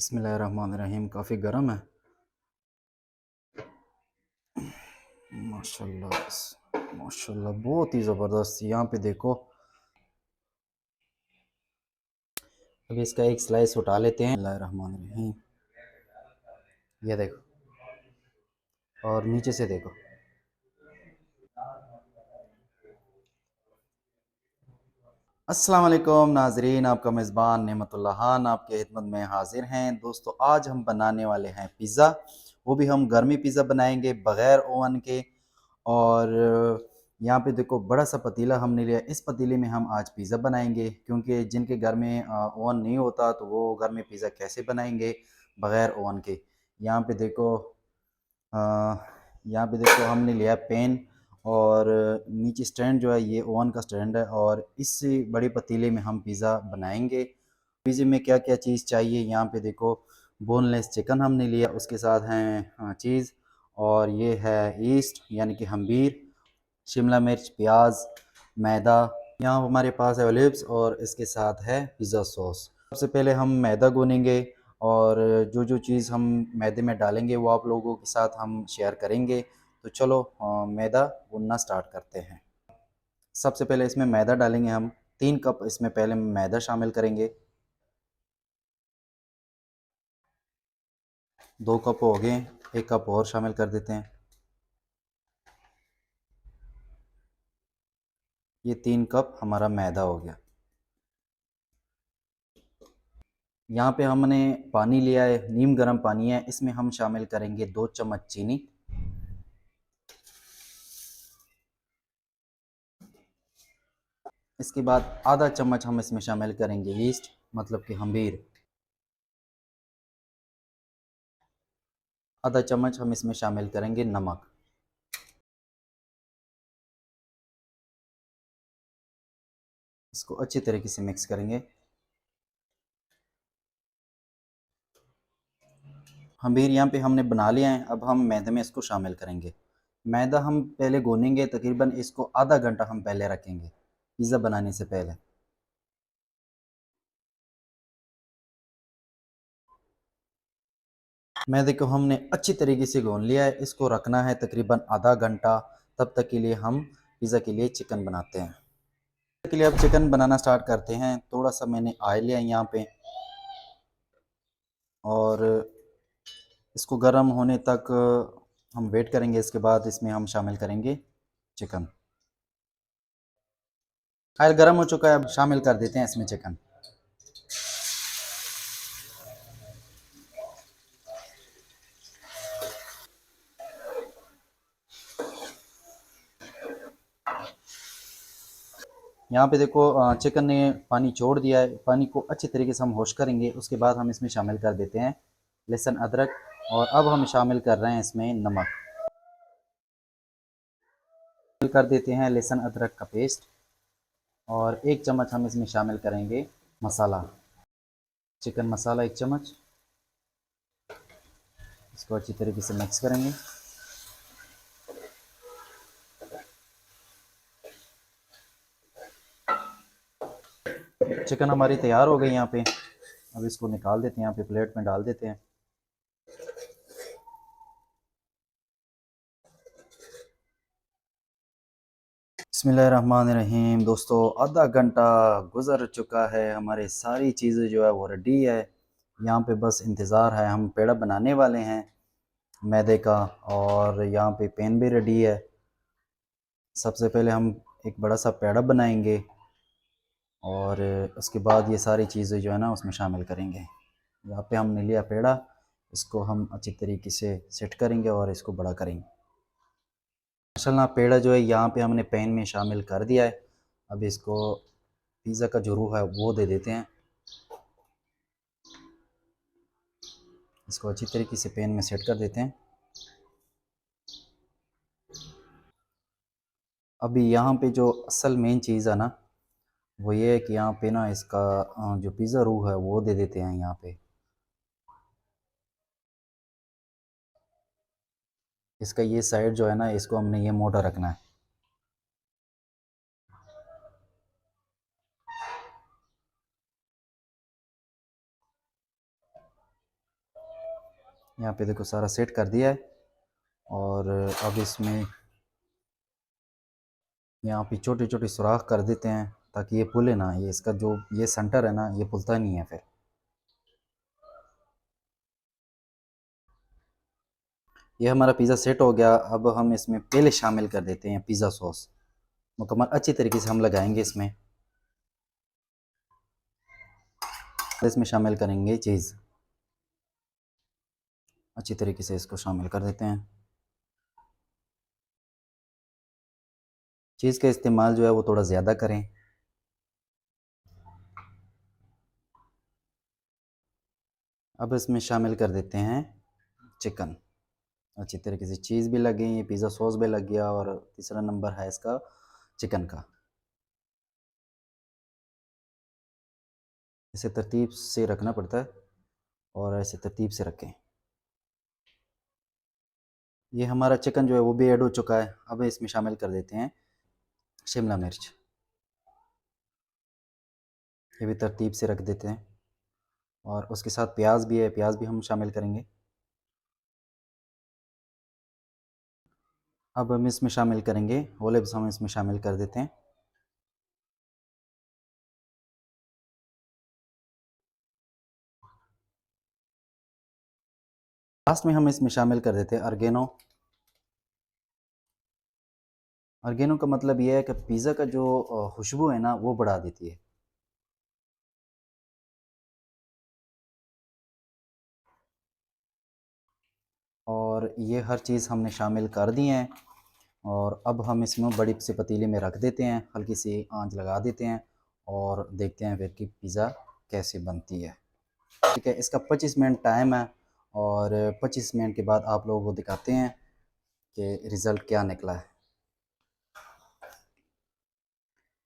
बिस्मिल्लाहिर्रहमानिर्रहीम। काफ़ी गर्म है। माशाल्लाह माशाल्लाह बहुत ही ज़बरदस्त। यहाँ पे देखो, अभी इसका एक स्लाइस उठा लेते हैं। बिस्मिल्लाहिर्रहमानिर्रहीम। ये देखो, और नीचे से देखो। अस्सलाम वालेकुम नाजरीन, आपका मेज़बान नेमतुल्लाह खान आपके खिदमत में हाजिर हैं। दोस्तों, आज हम बनाने वाले हैं पिज़्ज़ा। वो भी हम घर में पिज़्ज़ा बनाएंगे बग़ैर ओवन के। और यहाँ पे देखो, बड़ा सा पतीला हमने लिया। इस पतीले में हम आज पिज़्ज़ा बनाएंगे, क्योंकि जिनके घर में ओवन नहीं होता तो वो घर में पिज़्ज़ा कैसे बनाएंगे बग़ैर ओवन के। यहाँ पे देखो, अ, यहाँ पे देखो हमने लिया पेन, और नीचे स्टैंड जो है ये ओवन का स्टैंड है। और इस बड़े पतीले में हम पिज़्ज़ा बनाएंगे। पिज़्ज़े में क्या क्या चीज़ चाहिए, यहाँ पे देखो। बोनलेस चिकन हमने लिया, उसके साथ हैं चीज़, और ये है ईस्ट यानी कि हम्बीर, शिमला मिर्च, प्याज, मैदा। यहाँ हमारे पास है ओलिव्स, और इसके साथ है पिज़्ज़ा सॉस। सबसे पहले हम मैदा गूनेंगे, और जो जो चीज़ हम मैदे में डालेंगे वो आप लोगों के साथ हम शेयर करेंगे। तो चलो मैदा गूनना स्टार्ट करते हैं। सबसे पहले इसमें मैदा डालेंगे हम। 3 कप इसमें पहले मैदा शामिल करेंगे। 2 कप हो गए, 1 कप और शामिल कर देते हैं। ये 3 कप हमारा मैदा हो गया। यहाँ पे हमने पानी लिया है, नीम गर्म पानी है। इसमें हम शामिल करेंगे 2 चम्मच चीनी। इसके बाद आधा चम्मच हम इसमें शामिल करेंगे ईस्ट, मतलब कि हम्बीर। आधा चम्मच हम इसमें शामिल करेंगे नमक। इसको अच्छी तरीके से मिक्स करेंगे। हम्बीर यहाँ पे हमने बना लिया है। अब हम मैदे में इसको शामिल करेंगे। मैदा हम पहले गूनेंगे, तकरीबन इसको आधा घंटा हम पहले रखेंगे पिज़्ज़ा बनाने से पहले। मैदे को हमने अच्छी तरीके से गून लिया है। इसको रखना है तकरीबन आधा घंटा। तब तक के लिए हम पिज़्ज़ा के लिए चिकन बनाते हैं। के लिए अब चिकन बनाना स्टार्ट करते हैं। थोड़ा सा मैंने ऑयल लिया है यहाँ पे, और इसको गर्म होने तक हम वेट करेंगे। इसके बाद इसमें हम शामिल करेंगे चिकन। ऑयल गर्म हो चुका है, अब शामिल कर देते हैं इसमें चिकन। यहाँ पे देखो, चिकन ने पानी छोड़ दिया है। पानी को अच्छी तरीके से हम वॉश करेंगे। उसके बाद हम इसमें शामिल कर देते हैं लहसुन अदरक, और अब हम शामिल कर रहे हैं इसमें नमक। शामिल कर देते हैं लहसुन अदरक का पेस्ट, और 1 चम्मच हम इसमें शामिल करेंगे मसाला, चिकन मसाला 1 चम्मच। इसको अच्छी तरीके से मिक्स करेंगे। चिकन हमारी तैयार हो गई यहाँ पे। अब इसको निकाल देते हैं, यहाँ पे प्लेट में डाल देते हैं। बिस्मिल्लाहिर्रहमानिर्रहीम। दोस्तों, आधा घंटा गुज़र चुका है, हमारी सारी चीज़ें जो है वो रेडी है। यहाँ पे बस इंतज़ार है, हम पेड़ा बनाने वाले हैं मैदे का। और यहाँ पे पैन भी रेडी है। सबसे पहले हम एक बड़ा सा पेड़ा बनाएंगे, और उसके बाद ये सारी चीज़ें जो है ना उसमें शामिल करेंगे। यहाँ पे हमने लिया पेड़ा, इसको हम अच्छी तरीके से सेट करेंगे और इसको बड़ा करेंगे। माशाल्लाह, पेड़ा जो है यहाँ पे हमने पैन में शामिल कर दिया है। अब इसको पिज़्ज़ा का जो रूह है वो दे देते हैं। इसको अच्छी तरीके से पैन में सेट कर देते हैं। अभी यहाँ पे जो असल मेन चीज़ है ना, वो ये है कि यहाँ पे ना इसका जो पिज़्ज़ा रूह है वो दे देते हैं यहाँ पे। इसका ये साइड जो है ना, इसको हमने ये मोटा रखना है। यहाँ पे देखो सारा सेट कर दिया है। और अब इसमें यहाँ पे छोटे छोटे सुराख कर देते हैं ताकि ये पुले ना, ये इसका जो ये सेंटर है ना, ये पुलता नहीं है फिर। ये हमारा पिज़्ज़ा सेट हो गया। अब हम इसमें पहले शामिल कर देते हैं पिज़्ज़ा सॉस। मुकम्मल अच्छी तरीके से हम लगाएंगे इसमें शामिल करेंगे चीज़। अच्छी तरीके से इसको शामिल कर देते हैं। चीज़ का इस्तेमाल जो है वो थोड़ा ज़्यादा करें। अब इसमें शामिल कर देते हैं चिकन। अच्छी तरीके से चीज़ भी लग गई, पिज़्ज़ा सॉस भी लग गया, और तीसरा नंबर है इसका चिकन का। इसे तरतीब से रखना पड़ता है और ऐसे तरतीब से रखें। ये हमारा चिकन जो है वो भी ऐड हो चुका है। अब इसमें शामिल कर देते हैं शिमला मिर्च। ये भी तरतीब से रख देते हैं। और उसके साथ प्याज भी है, प्याज भी हम शामिल करेंगे। अब हम इसमें शामिल करेंगे ओलिव्स, हम इसमें शामिल कर देते हैं। लास्ट में हम इसमें शामिल कर देते हैं ऑर्गेनो। ऑर्गेनो का मतलब ये है कि पिज़्ज़ा का जो खुशबू है ना वो बढ़ा देती है। और ये हर चीज़ हमने शामिल कर दी हैं। और अब हम इसमें बड़ी सी पतीली में रख देते हैं, हल्की सी आंच लगा देते हैं और देखते हैं फिर कि पिज़्ज़ा कैसे बनती है। ठीक है, इसका 25 मिनट टाइम है और 25 मिनट के बाद आप लोगों को दिखाते हैं कि रिज़ल्ट क्या निकला है।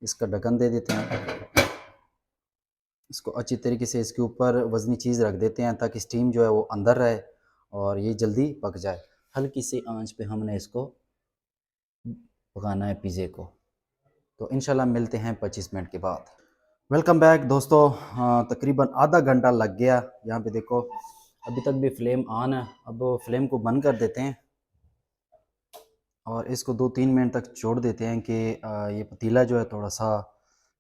इसका ढक्कन दे देते हैं। इसको अच्छी तरीके से इसके ऊपर वज़नी चीज़ रख देते हैं ताकि स्टीम जो है वो अंदर रहे और ये जल्दी पक जाए। हल्की सी आंच पे हमने इसको पकाना है पिज़्ज़े को। तो इंशाल्लाह मिलते हैं 25 मिनट के बाद। वेलकम बैक दोस्तों। हाँ, तकरीबन आधा घंटा लग गया। यहाँ पे देखो अभी तक भी फ्लेम ऑन है। अब फ्लेम को बंद कर देते हैं और इसको 2-3 मिनट तक छोड़ देते हैं कि ये पतीला जो है थोड़ा सा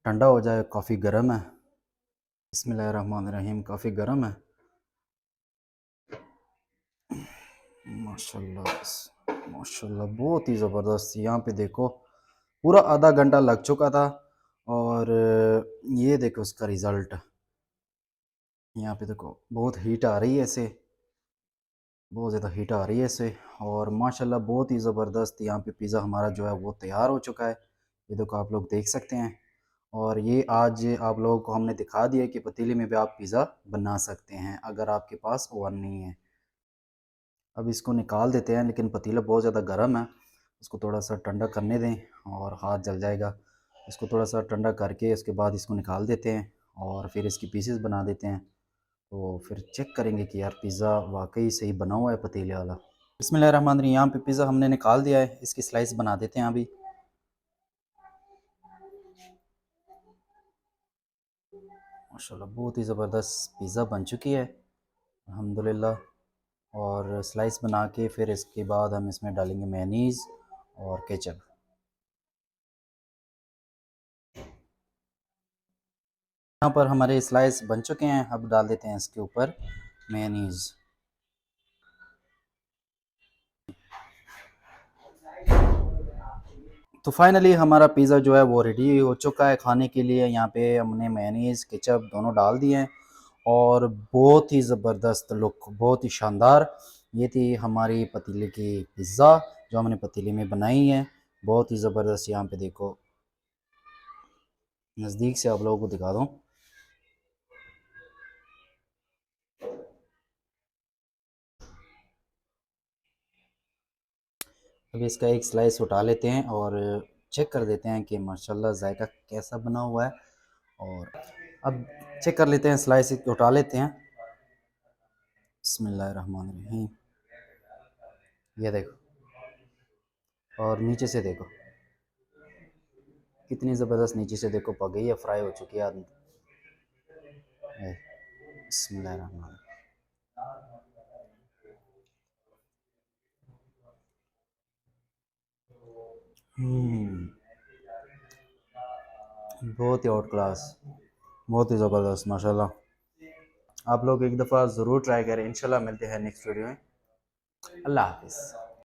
ठंडा हो जाए। काफ़ी गर्म है। बिस्मिल्लाहिर्रहमानिर्रहीम। काफ़ी गर्म है माशाल्लाह। माशाल्लाह बहुत ही ज़बरदस्त। यहाँ पे देखो पूरा आधा घंटा लग चुका था और ये देखो उसका रिज़ल्ट। यहाँ पे देखो बहुत हीट आ रही है इसे, बहुत ज़्यादा हीट आ रही है इसे। और माशाल्लाह बहुत ही ज़बरदस्त यहाँ पे पिज़्ज़ा हमारा जो है वो तैयार हो चुका है। ये देखो आप लोग देख सकते हैं। और ये आज आप लोगों को हमने दिखा दिया कि पतीले में भी आप पिज़्ज़ा बना सकते हैं अगर आपके पास ओवन नहीं है। अब इसको निकाल देते हैं, लेकिन पतीला बहुत ज़्यादा गर्म है। इसको थोड़ा सा ठंडा करने दें और हाथ जल जाएगा। इसको थोड़ा सा ठंडा करके इसके बाद इसको निकाल देते हैं और फिर इसकी पीसेस बना देते हैं। तो फिर चेक करेंगे कि यार पिज़्ज़ा वाकई सही बना हुआ है पतीले वाला। बिस्मिल्लाहिर्रहमानिर्रहीम। यहाँ पे पिज़्ज़ा हमने निकाल दिया है। इसकी स्लाइस बना देते हैं अभी। माशाल्लाह बहुत ही ज़बरदस्त पिज़्ज़ा बन चुकी है अल्हम्दुलिल्लाह। और स्लाइस बना के फिर इसके बाद हम इसमें डालेंगे मेयोनीज़ और केचप। यहाँ पर हमारे स्लाइस बन चुके हैं। अब डाल देते हैं इसके ऊपर मेयोनीज़। तो फाइनली हमारा पिज़्ज़ा जो है वो रेडी हो चुका है खाने के लिए। यहाँ पे हमने मेयोनीज़ केचप दोनों डाल दिए हैं और बहुत ही ज़बरदस्त लुक, बहुत ही शानदार। ये थी हमारी पतीले की पिज़्ज़ा जो हमने पतीले में बनाई है। बहुत ही ज़बरदस्त। यहाँ पे देखो नज़दीक से आप लोगों को दिखा दूँ। अभी इसका एक स्लाइस उठा लेते हैं और चेक कर देते हैं कि माशाल्लाह जायका कैसा बना हुआ है। और अब चेक कर लेते हैं, स्लाइस उठा लेते हैं। बिस्मिल्लाहिर्रहमानिर्रहीम। ये देखो और नीचे से देखो कितनी ज़बरदस्त नीचे से देखो पक गई है, फ्राई हो चुकी है आदमी। बिस्मिल्लाहिर्रहमानिर्रहीम। बहुत ही आउट क्लास, बहुत ही ज़बरदस्त माशाल्लाह। आप लोग एक दफ़ा ज़रूर ट्राई करें। इंशाल्लाह मिलते हैं नेक्स्ट वीडियो में। अल्लाह हाफिज़।